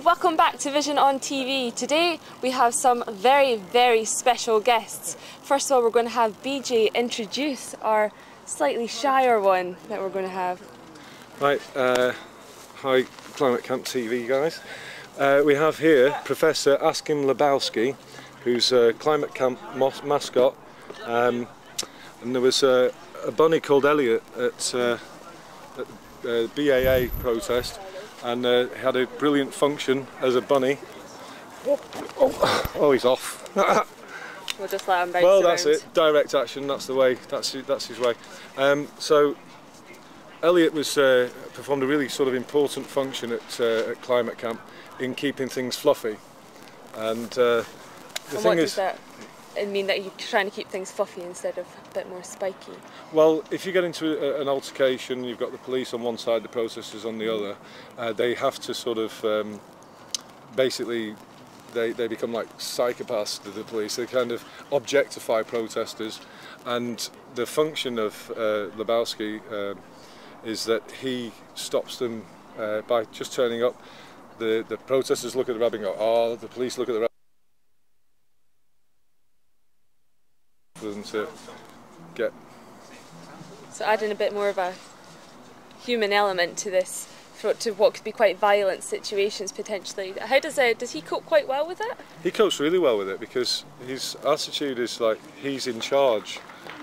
welcome back to Vision on TV. Today we have some very special guests. First of all, we're going to have BJ introduce our slightly shyer one that we're going to have. Right, hi Climate Camp TV guys. We have here Professor Askim Lebowski, who's a Climate Camp mascot, and there was a bunny called Elliot at the BAA protest, and had a brilliant function as a bunny. Oh, he's off. We'll just let him bounce well, around. that's it. Direct action. That's the way. That's his way. So Elliot was performed a really sort of important function at Climate Camp in keeping things fluffy. And the thing what is, does that mean, that you're trying to keep things fluffy instead of a bit more spiky? well, if you get into an altercation, you've got the police on one side, the protesters on the other. They have to sort of basically. They become like psychopaths to the police. They kind of objectify protesters, and the function of Lebowski is that he stops them by just turning up. The protesters look at the rabbit and go, "Oh," the police look at the rabbit for them to get. So adding a bit more of a human element to this, to what could be quite violent situations potentially. How does he cope quite well with it? He copes really well with it because his attitude is like he's in charge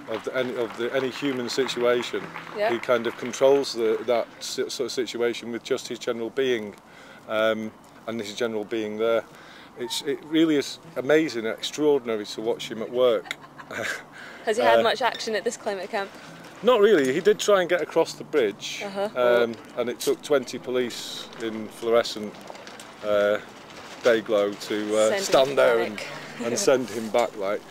of any human situation. Yeah. He kind of controls that sort of situation with just his general being, and his general being there. It really is amazing, extraordinary to watch him at work. Has he had much action at this climate camp? Not really. He did try and get across the bridge, and it took 20 police in fluorescent day glow to stand there and send him back. Like,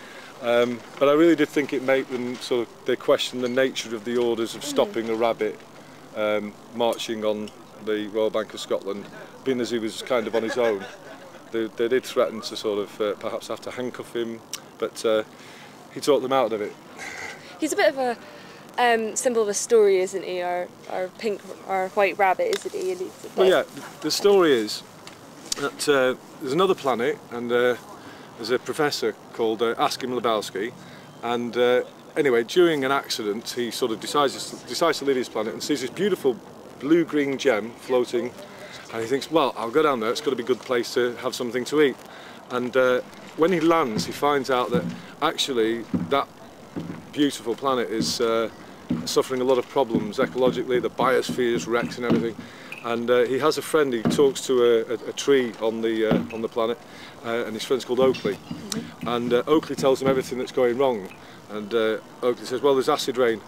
but I really did think it made them sort of, they questioned the nature of the orders of stopping a rabbit marching on the Royal Bank of Scotland, being as he was kind of on his own. They did threaten to sort of perhaps have to handcuff him, but he talked them out of it. He's a bit of a symbol of a story, isn't he? Our white rabbit, isn't he? Well, yeah. The story is that there's another planet, and there's a professor called Askim Lebowski, and anyway, during an accident, he sort of decides to leave his planet and sees this beautiful blue-green gem floating, and he thinks, well, I'll go down there. It's got to be a good place to have something to eat. And when he lands, he finds out that actually that beautiful planet is suffering a lot of problems ecologically. The biosphere is wrecked and everything, and he has a friend. He talks to a tree on the planet, and his friend's called Oakley. And Oakley tells him everything that's going wrong, and Oakley says, well, there's acid rain,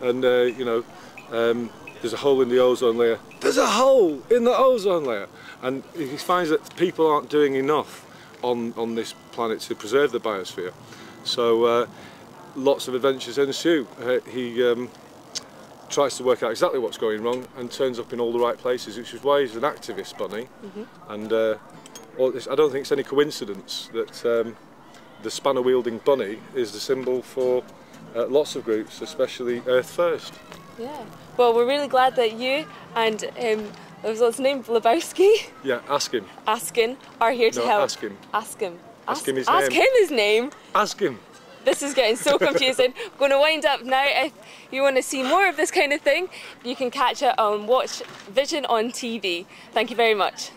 and you know, there's a hole in the ozone layer. There's a hole in the ozone layer, and he finds that people aren't doing enough on this planet to preserve the biosphere. So lots of adventures ensue. He tries to work out exactly what's going wrong and turns up in all the right places, which is why he's an activist bunny. And I don't think it's any coincidence that the spanner-wielding bunny is the symbol for lots of groups, especially Earth First. Yeah. Well, we're really glad that you and what's his name, Lebowski? Yeah, Askim. Askim are here to help. Askim. Askim. Ask him his Ask name. him his name. Ask him. This is getting so confusing. We're going to wind up now. If you want to see more of this kind of thing, you can catch it on Watch Vision on TV. Thank you very much.